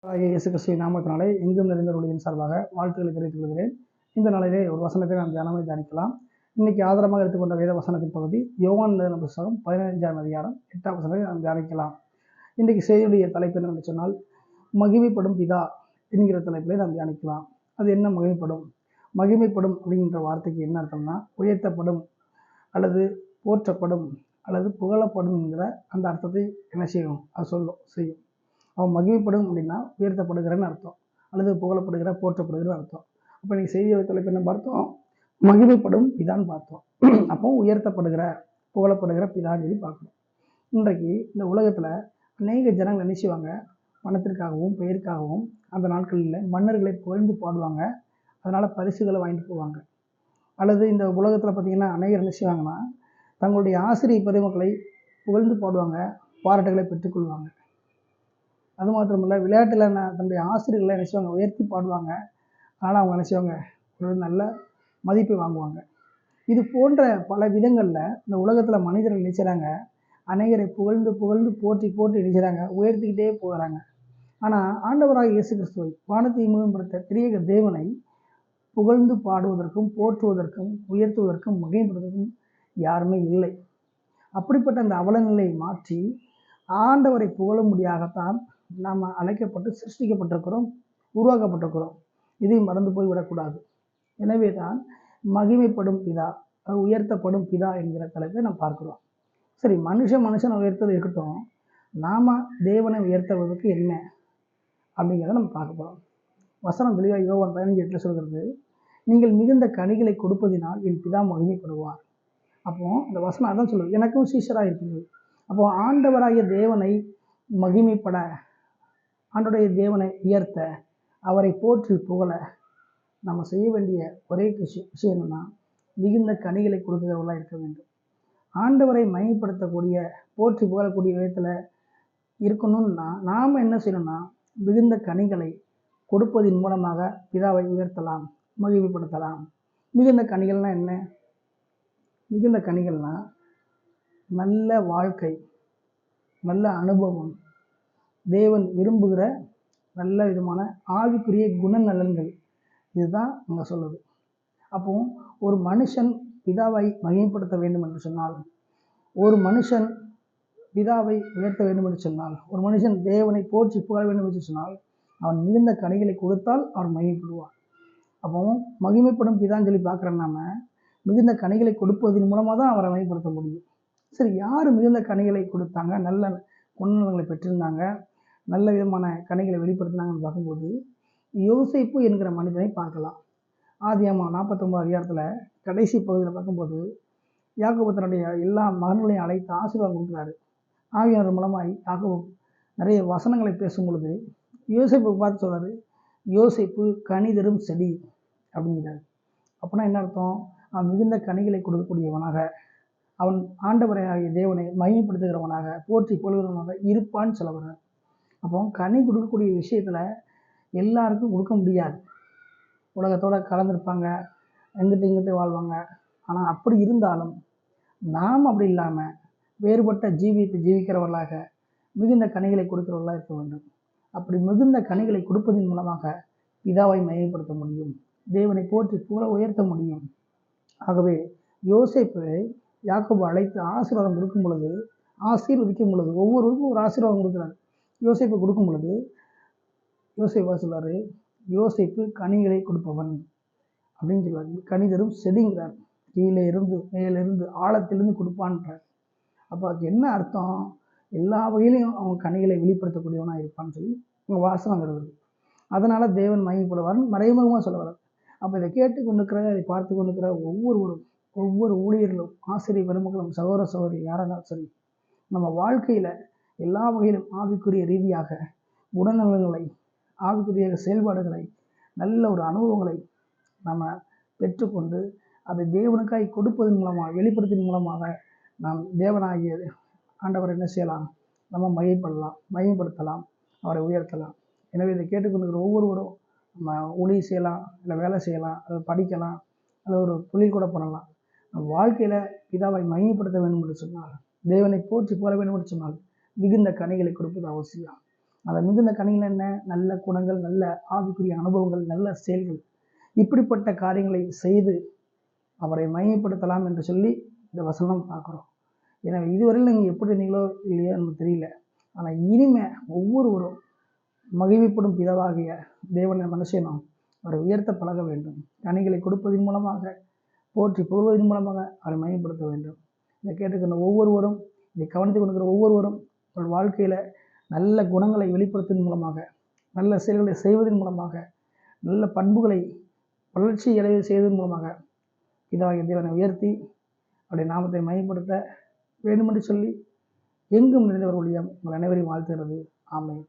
இயேசு கிறிஸ்துவின் நாமத்தினாலே எங்கும் நிறைந்தவர்களின் சார்பாக வாழ்த்துக்களை தெரிவித்துக் கொள்கிறேன். இந்த நாளிலே ஒரு வசனத்தை நாம் தியானமாக தியானிக்கலாம். இன்னைக்கு ஆதாரமாக எடுத்துக்கொண்ட வேத வசனத்தின் பகுதி யோவான் எழுதின புத்தகம் 15ஆம் அதிகாரம் 8ஆம் வசனத்தை நாம் தியானிக்கலாம். இன்றைக்கு செய்தியுடைய தலைப்பு என்னவென்று சொன்னால், மகிமைப்படும் பிதா என்கிற தலைப்பிலே நாம் தியானிக்கலாம். அது என்ன மகிமைப்படும்? மகிமைப்படும் அப்படிங்கிற வார்த்தைக்கு என்ன அர்த்தம்னா, உயர்த்தப்படும் அல்லது போற்றப்படும் அல்லது புகழப்படும் என்கிற அந்த அர்த்தத்தை என்ன செய்யும்? அது செய்யும். அவன் மகிமைப்படும் அப்படின்னா உயர்த்தப்படுகிறன்னு அர்த்தம், அல்லது புகழப்படுகிற போற்றப்படுகிற அர்த்தம். அப்போ நீங்கள் செய்தியோட தலைப்பு என்ன பார்த்தோம்? மகிமைப்படும் பிதான்னு பார்த்தோம். அப்போ உயர்த்தப்படுகிற புகழப்படுகிற பிதான்னு சொல்லி பார்க்கணும். இன்றைக்கு இந்த உலகத்தில் அநேக ஜனங்கள் என்ன செய்வாங்க? பணத்திற்காகவும் பெயருக்காகவும் அந்த நாட்களில் மன்னர்களை புகழ்ந்து பாடுவாங்க. அதனால் பரிசுகளை வாங்கிட்டு போவாங்க. அல்லது இந்த உலகத்தில் பார்த்திங்கன்னா அநேகர் என்ன செய்வாங்கன்னா, தங்களுடைய ஆசிரியர் பெருமக்களை புகழ்ந்து பாடுவாங்க, பாராட்டுகளை பெற்றுக்கொள்வாங்க. அது மாத்திரமில்லை, விளையாட்டில் தன்னுடைய ஆசிரியர்களை என்ன செய்வாங்க? உயர்த்தி பாடுவாங்க. ஆனால் அவங்க என்ன செய்வாங்க? ஒரு நல்ல மதிப்பை வாங்குவாங்க. இது போன்ற பல விதங்களில் இந்த உலகத்தில் மனிதர்கள் நினைச்சாங்க, அநேகரை புகழ்ந்து புகழ்ந்து போற்றி போற்றி நினைச்சாங்க, உயர்த்திக்கிட்டே போகிறாங்க. ஆனால் ஆண்டவராக இயேசு கிறிஸ்துவை, வானத்தை மேம்படுத்த திரியேக தேவனை புகழ்ந்து பாடுவதற்கும் போற்றுவதற்கும் உயர்த்துவதற்கும் மகிமைப்படுவதற்கும் யாருமே இல்லை. அப்படிப்பட்ட அந்த அவலநிலையை மாற்றி ஆண்டவரை புகழும்படியாகத்தான் நாம் அழைக்கப்பட்டு சிருஷ்டிக்கப்பட்டிருக்கிறோம், உருவாக்கப்பட்டிருக்கிறோம். இதையும் மறந்து போய்விடக்கூடாது. எனவே தான் மகிமைப்படும் பிதா, உயர்த்தப்படும் பிதா என்கிற தலைப்பை நாம் பார்க்கிறோம். சரி, மனுஷனை உயர்த்தது இருக்கட்டும், நாம் தேவனை உயர்த்துவதற்கு என்ன அப்படிங்கிறத நம்ம பார்க்க போகிறோம். வசனம் தெளிவாக யோவான் 15:8 சொல்கிறது, நீங்கள் மிகுந்த கனிகளை கொடுப்பதினால் என் பிதா மகிமைப்படுவார். அப்போது இந்த வசனம் அதான் சொல்லுது, எனக்கும் சீஷராக இருக்குது. அப்போது ஆண்டவராகிய தேவனை மகிமைப்பட, ஆண்டோடைய தேவனை உயர்த்த, அவரை போற்றி புகழ நம்ம செய்ய வேண்டிய ஒரே விஷயம் என்னன்னா, மிகுந்த கனிகளை கொடுக்கிறவர்களாக இருக்க வேண்டும். ஆண்டவரை மகிமைப்படுத்தக்கூடிய, போற்றி புகழக்கூடிய விதத்தில் இருக்கணும்னா நாம் என்ன செய்யணும்னா, மிகுந்த கனிகளை கொடுப்பதின் மூலமாக பிதாவை உயர்த்தலாம், மகிமைப்படுத்தலாம். மிகுந்த கனிகள்னால் என்ன? மிகுந்த கனிகள்னால் நல்ல வாழ்க்கை, நல்ல அனுபவம், தேவன் விரும்புகிற நல்ல விதமான ஆவிக்குரிய குணநலன்கள், இதுதான் அங்கே சொல்லுது. அப்போ ஒரு மனுஷன் பிதாவை மகிமைப்படுத்த வேண்டும் என்று சொன்னால், ஒரு மனுஷன் பிதாவை உயர்த்த வேண்டும் என்று சொன்னால், ஒரு மனுஷன் தேவனை போற்றி புகழ வேண்டும் என்று சொன்னால், அவன் மிகுந்த கனிகளை கொடுத்தால் அவன் மகிமைப்படுவான். அப்போ மகிமைப்படும் பிதான்னு சொல்லி பார்க்குற நாம மிகுந்த கனிகளை கொடுப்பதன் மூலமாக தான் அவரை மகிமைப்படுத்த முடியும். சரி, யார் மிகுந்த கனிகளை கொடுத்தாங்க, நல்ல குணநலன்களை பெற்றிருந்தாங்க, நல்ல விதமான கனிகளை வெளிப்படுத்தினாங்கன்னு பார்க்கும்போது யோசேப்பு என்கிற மனிதனை பார்க்கலாம். ஆதியாகமம் 49 அதிகாரத்தில் கடைசி பகுதியில் பார்க்கும்போது யாக்கோபு தன்னுடைய எல்லா மகன்களையும் அழைத்து ஆசீர்வாதம் கொடுக்குறாரு. ஆவியானவர் மூலமாய் யாக்கோபு நிறைய வசனங்களை பேசும் பொழுது யோசேப்பு பார்த்து சொல்கிறாரு, யோசேப்பு கனி தரும் செடி அப்படிங்கிறார். அப்படின்னா என்ன அர்த்தம்? அவன் மிகுந்த கனிகளை கொடுக்கக்கூடியவனாக, அவன் ஆண்டவரை ஆகிய தேவனை மகிமைப்படுத்துகிறவனாக, போற்றி கொள்கிறவனாக இருப்பான்னு சொல்ல வர்றார். அப்போ கனி கொடுக்கக்கூடிய விஷயத்தில் எல்லாருக்கும் கொடுக்க முடியாது. உலகத்தோடு கலந்துருப்பாங்க, இங்கிட்டு வாழ்வாங்க. ஆனால் அப்படி இருந்தாலும் நாம் அப்படி இல்லாமல் வேறுபட்ட ஜீவியத்தை ஜீவிக்கிறவர்களாக மிகுந்த கனிகளை கொடுக்கிறவர்களாக இருக்க வேண்டும். அப்படி மிகுந்த கனிகளை கொடுப்பதன் மூலமாக பிதாவை மகிமைப்படுத்த முடியும், தேவனை போற்றி புகழ உயர்த்த முடியும். ஆகவே யோசேப்பை யாக்கோபு அழைத்து ஆசீர்வாதம் கொடுக்கும் பொழுது, ஆசீர்வதிக்கும் பொழுது, ஒவ்வொருவருக்கும் ஒரு ஆசீர்வாதம் கொடுக்குறாரு. யோசேப்பு கொடுக்கும் பொழுது யோசேப்பா சொல்றாரு, யோசேப்பு கனிகளை கொடுப்பவன் அப்படின்னு சொல்லுவார். கனி தரும் செடிங்கிறார். கீழே இருந்து மேலிருந்து ஆழத்திலிருந்து கொடுப்பான்றார். அப்போ அதுக்கு என்ன அர்த்தம்? எல்லா வகையிலையும் அவன் கனிகளை வெளிப்படுத்தக்கூடியவனாக இருப்பான்னு சொல்லி உங்கள் வாசனம் வருது. அதனால தேவன் மகிமைப்படுவார்னு மறைமுகமாக சொல்ல வர்றார். அப்போ இதை கேட்டு கொண்டிருக்கிற, இதை பார்த்து கொண்டிருக்கிற ஒவ்வொருவரும், ஒவ்வொரு ஊழியர்களும், ஆசிரியர் பெருமக்களும், சகோதர சகோதரி யாராலும் சரி, நம்ம வாழ்க்கையில் எல்லா வகையிலும் ஆவிக்குரிய ரீதியாக குணநலன்களை, ஆவிக்குரிய செயல்பாடுகளை, நல்ல ஒரு அனுபவங்களை நம்ம பெற்றுக்கொண்டு அதை தேவனுக்காய் கொடுப்பதன் மூலமாக, வெளிப்படுத்தின் மூலமாக நாம் தேவனாகிய ஆண்டவரை என்ன செய்யலாம்? நம்ம மகிமைப்படுத்தலாம், அவரை உயர்த்தலாம். எனவே இதை கேட்டுக்கொண்டிருக்கிற ஒவ்வொருவரும் நம்ம ஊழியம் செய்யலாம், இல்லை வேலை செய்யலாம், அதை படிக்கலாம், அல்லது ஒரு தொழில் கூட பண்ணலாம். நம்ம வாழ்க்கையில் பிதாவை மகிமைப்படுத்த வேண்டும் என்று சொன்னால், தேவனை போற்றி புகழ வேண்டும் என்று சொன்னால் மிகுந்த கனிகளை கொடுப்பது அவசியம். அந்த மிகுந்த கனிகள் என்ன? நல்ல குணங்கள், நல்ல ஆவிக்குரிய அனுபவங்கள், நல்ல செயல்கள். இப்படிப்பட்ட காரியங்களை செய்து அவரை மகிமைப்படுத்தலாம் என்று சொல்லி இந்த வசனம் பார்க்குறோம். எனவே இதுவரையில் நீங்கள் எப்படி இருந்தீங்களோ இல்லையோ நமக்கு தெரியல. ஆனால் இனிமே ஒவ்வொருவரும் மகிமைப்படும் பிதாவாகிய தேவனை மனுஷனும் அவரை உயர்த்த பழக வேண்டும். கனிகளை கொடுப்பதன் மூலமாக, போற்றி புகழ்வதன் மூலமாக அவரை மகிமைப்படுத்த வேண்டும். இதை கேட்டுக்கிற ஒவ்வொருவரும், இதை கவனித்துக் கொண்டிருக்கிற ஒவ்வொருவரும் அவர்கள் வாழ்க்கையில் நல்ல குணங்களை வெளிப்படுத்துவதன் மூலமாக, நல்ல செயல்களை செய்வதன் மூலமாக, நல்ல பண்புகளை வளர்ச்சி அடைய செய்வதன் மூலமாக பிதாவாகிய தேவனை உயர்த்தி அவருடைய நாமத்தை மகிமைப்படுத்த வேண்டுமென்று சொல்லி எங்கும் நிறைந்தவர் ஊழியம் உங்கள் அனைவரையும் வாழ்த்துகிறது. ஆமென்.